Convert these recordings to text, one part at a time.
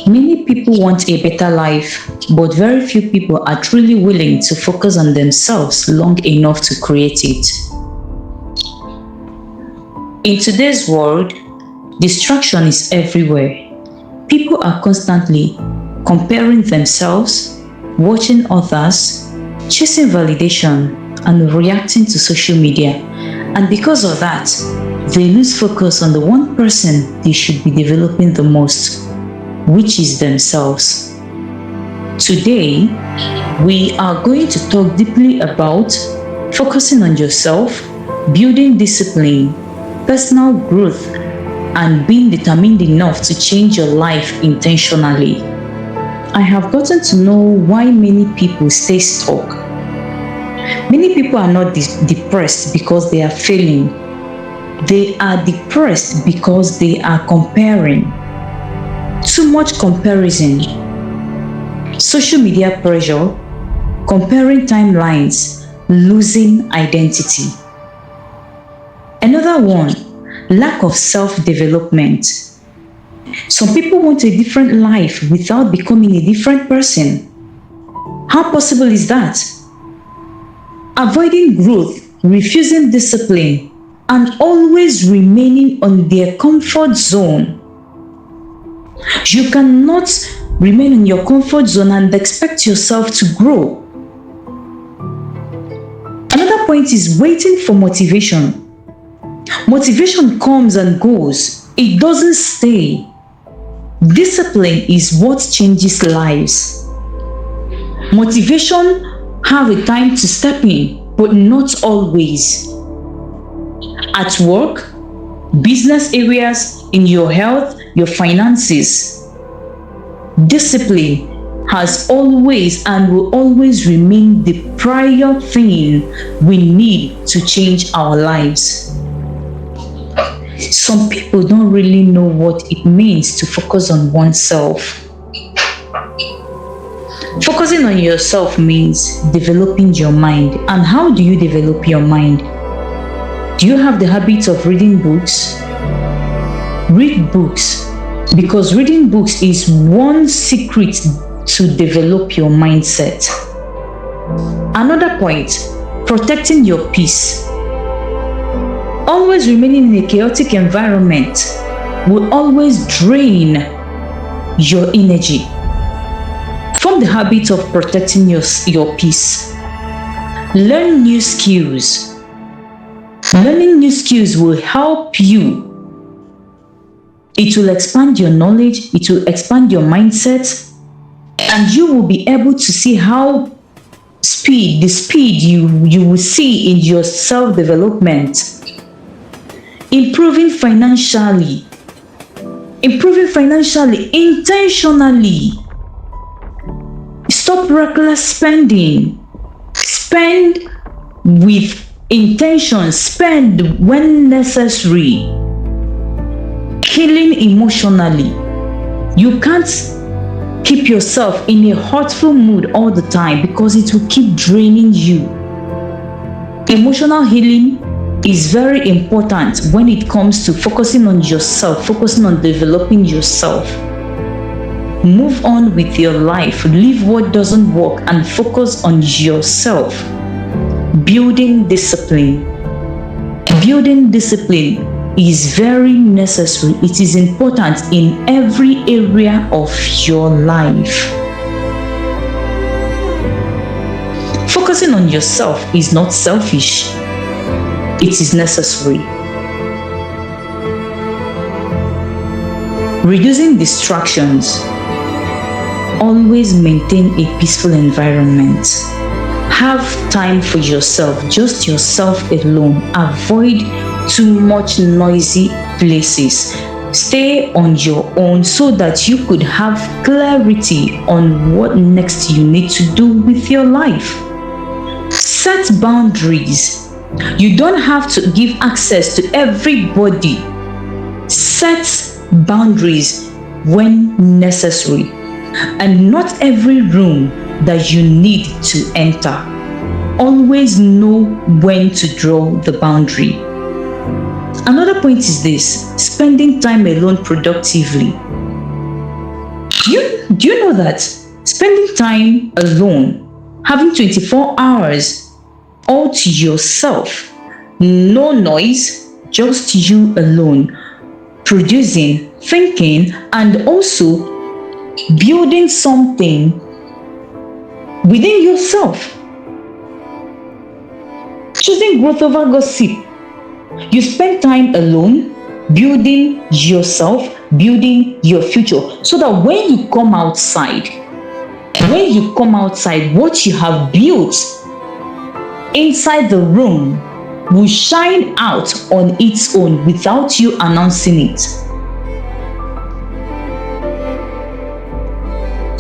Many people want a better life, but very few people are truly willing to focus on themselves long enough to create it. In today's world, distraction is everywhere. People are constantly comparing themselves, watching others, chasing validation, and reacting to social media. And because of that, they lose focus on the one person they should be developing the most, which is themselves. Today, we are going to talk deeply about focusing on yourself, building discipline, personal growth, and being determined enough to change your life intentionally. I have gotten to know why many people stay stuck. Many people are not depressed because they are failing. They are depressed because they are comparing. Too much comparison, social media pressure, comparing timelines, losing identity. Another one, lack of self-development. Some people want a different life without becoming a different person. How possible is that? Avoiding growth, refusing discipline, and always remaining on their comfort zone. You cannot remain in your comfort zone and expect yourself to grow. Another point is waiting for motivation. Motivation comes and goes, it doesn't stay. Discipline is what changes lives. Motivation have a time to step in, but not always. At work, business areas, in your health, your finances. Discipline has always and will always remain the prior thing we need to change our lives. Some people don't really know what it means to focus on oneself. Focusing on yourself means developing your mind. And how do you develop your mind? Do you have the habit of reading books? Read books, because reading books is one secret to develop your mindset. Another point, protecting your peace. Always remaining in a chaotic environment will always drain your energy. Form the habit of protecting your peace. Learn new skills. Learning new skills will help you. It will expand your knowledge, it will expand your mindset, and you will be able to see how the speed you will see in your self-development. Improving financially intentionally. Stop reckless spending. Spend with intention. Spend when necessary. Healing emotionally. You can't keep yourself in a hurtful mood all the time because it will keep draining you. Emotional healing is very important when it comes to focusing on yourself, focusing on developing yourself. Move on with your life, leave what doesn't work and focus on yourself. Building discipline. Building discipline is very necessary. It is important in every area of your life. Focusing on yourself is not selfish. It is necessary. Reducing distractions. Always maintain a peaceful environment. Have time for yourself, just yourself alone. Avoid too much noisy places. Stay on your own so that you could have clarity on what next you need to do with your life. Set boundaries. You don't have to give access to everybody. Set boundaries when necessary, and not every room that you need to enter. Always know when to draw the boundary. Another point is this: spending time alone productively. Do you know that spending time alone, having 24 hours all to yourself, no noise, just you alone, producing, thinking, and also building something within yourself. Choosing growth over gossip. You spend time alone building yourself, building your future, so that when you come outside, what you have built inside the room will shine out on its own without you announcing it.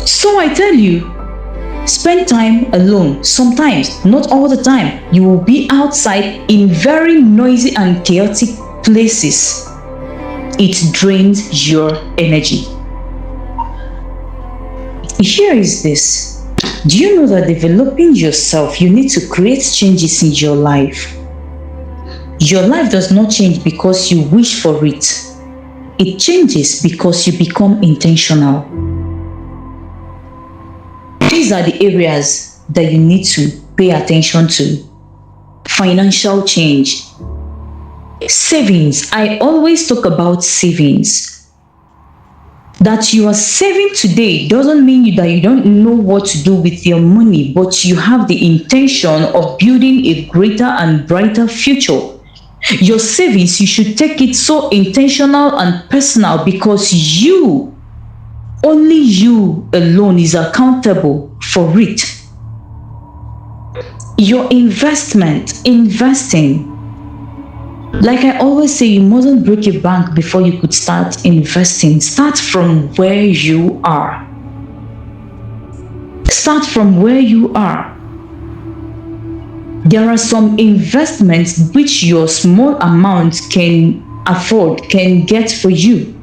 So I tell you, spend time alone. Sometimes, not all the time. You will be outside in very noisy and chaotic places. It drains your energy. Here is this. Do you know that developing yourself, you need to create changes in your life? Your life does not change because you wish for it. It changes because you become intentional. These are the areas that you need to pay attention to. Financial change. Savings. I always talk about savings. That you are saving today doesn't mean that you don't know what to do with your money, but you have the intention of building a greater and brighter future. Your savings, you should take it so intentional and personal, because only you alone is accountable for it. Your investing. Like I always say, you mustn't break a bank before you could start investing. Start from where you are. Start from where you are. There are some investments which your small amount can afford, can get for you.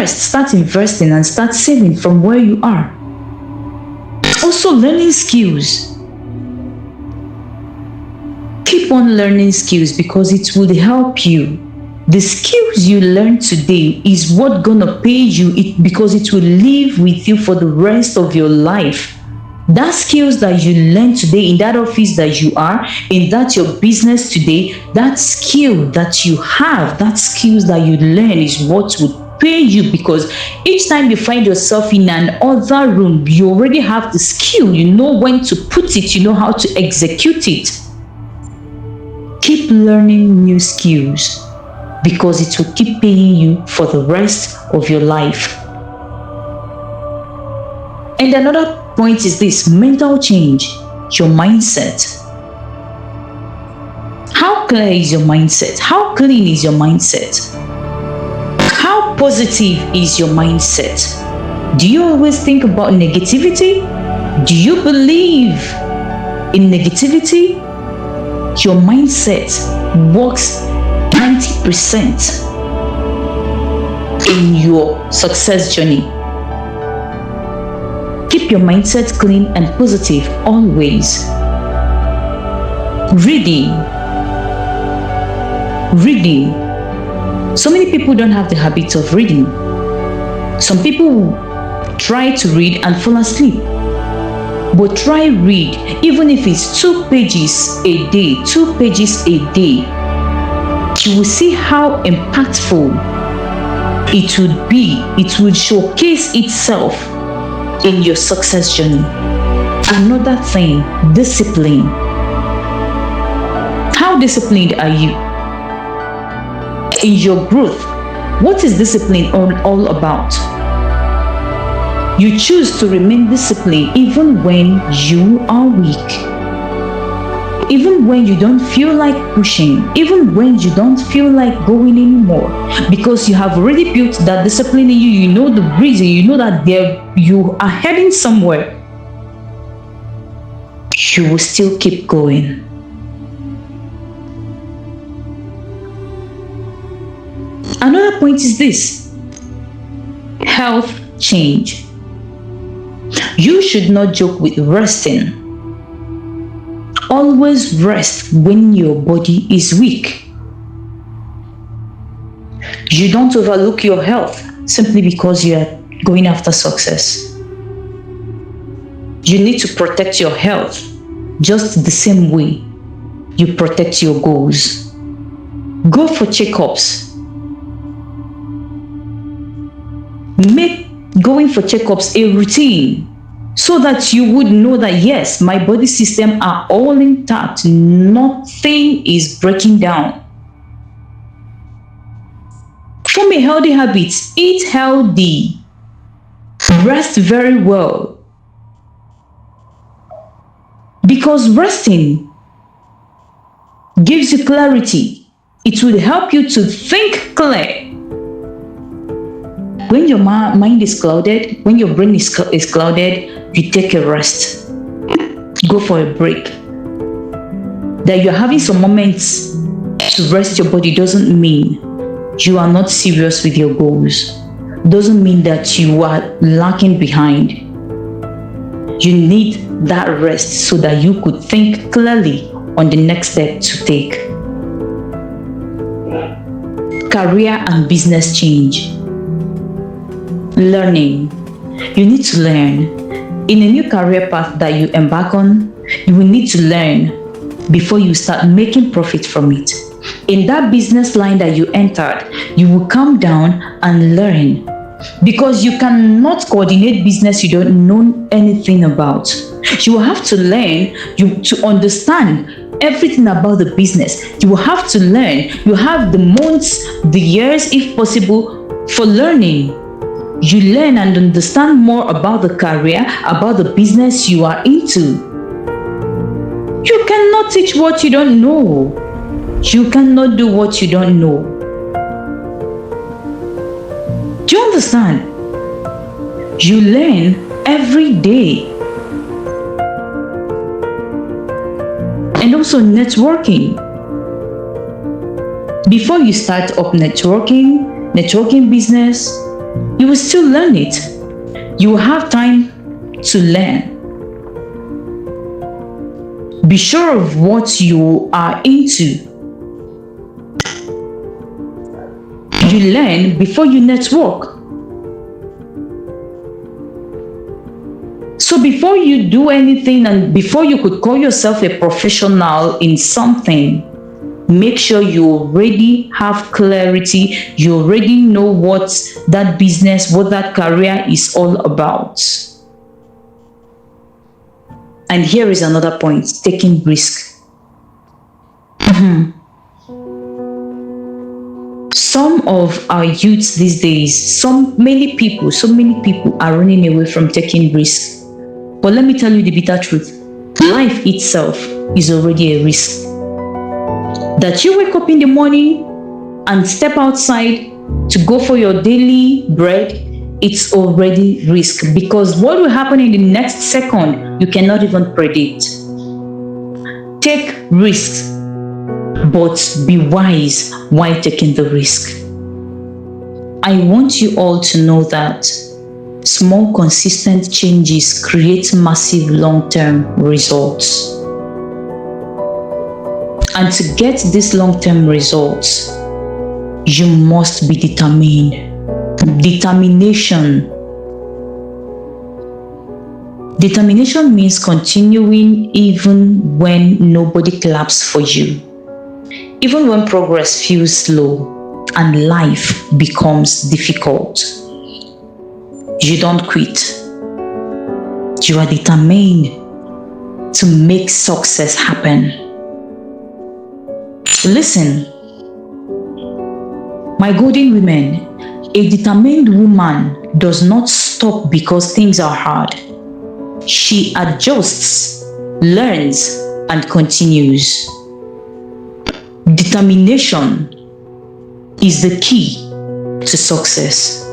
Start investing and start saving from where you are. Also, learning skills. Keep on learning skills because it will help you. The skills you learn today is what gonna pay you because it will live with you for the rest of your life. That skills that you learn today in that office that you are, in that your business today, that skill that you have, that skills that you learn is what would pay you, because each time you find yourself in an other room, you already have the skill. You know when to put it, you know how to execute it. Keep learning new skills because it will keep paying you for the rest of your life. And another point is this: mental change, your mindset. How clear is your mindset? How clean is your mindset? How positive is your mindset? Do you always think about negativity? Do you believe in negativity? Your mindset works 90% in your success journey. Keep your mindset clean and positive always. Reading. So many people don't have the habit of reading. Some people try to read and fall asleep. But try read, even if it's 2 pages a day, 2 pages a day. You will see how impactful it would be. It would showcase itself in your success journey. Another thing, discipline. How disciplined are you in your growth? What is discipline all about? You choose to remain disciplined even when you are weak. Even when you don't feel like pushing. Even when you don't feel like going anymore. Because you have already built that discipline in you. You know the reason. You know that you are heading somewhere. You will still keep going. Another point is this: health change. You should not joke with resting. Always rest when your body is weak. You don't overlook your health. simply because you are going after success. You need to protect your health just the same way you protect your goals. Go for checkups. Make going for checkups a routine so that you would know that yes, my body system are all intact. Nothing is breaking down. Form a healthy habit. Eat healthy. Rest very well. Because resting gives you clarity. It will help you to think clear. When your mind is clouded, when your brain is clouded, you take a rest. Go for a break. That you're having some moments to rest your body doesn't mean you are not serious with your goals. Doesn't mean that you are lacking behind. You need that rest so that you could think clearly on the next step to take. Career and business change. Learning. You need to learn. In a new career path that you embark on, you will need to learn before you start making profit from it. In that business line that you entered, you will come down and learn, because you cannot coordinate business you don't know anything about. You will have to learn to understand everything about the business. You will have to learn. You have the months, the years, if possible, for learning. You learn and understand more about the career, about the business you are into. You cannot teach what you don't know. You cannot do what you don't know. Do you understand? You learn every day. And also networking. Before you start up networking business, you will still learn it. You will have time to learn. Be sure of what you are into. You learn before you network. So before you do anything and before you could call yourself a professional in something, make sure you already have clarity. You already know what that business, what that career is all about. And here is another point, taking risk. Some of our youths these days, so many people are running away from taking risks. But let me tell you the bitter truth. Life itself is already a risk. That you wake up in the morning and step outside to go for your daily bread, it's already risk, because what will happen in the next second, you cannot even predict. Take risks, but be wise while taking the risk. I want you all to know that small, consistent changes create massive long-term results. And to get these long-term results, you must be determined. Determination. Determination means continuing even when nobody claps for you. Even when progress feels slow and life becomes difficult. You don't quit. You are determined to make success happen. Listen, my golden women, a determined woman does not stop because things are hard. She adjusts, learns, and continues. Determination is the key to success.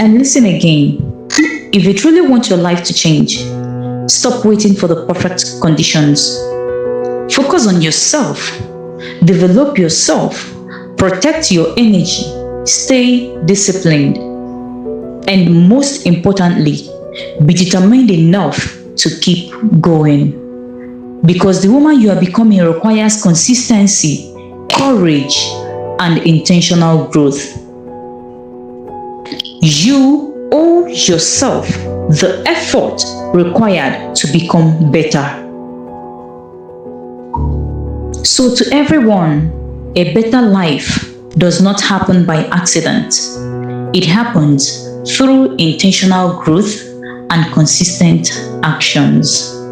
And listen again, if you truly want your life to change, stop waiting for the perfect conditions. Focus on yourself, develop yourself, protect your energy, stay disciplined, and most importantly, be determined enough to keep going. Because the woman you are becoming requires consistency, courage, and intentional growth. You owe yourself the effort required to become better. So to everyone, a better life does not happen by accident. It happens through intentional growth and consistent actions.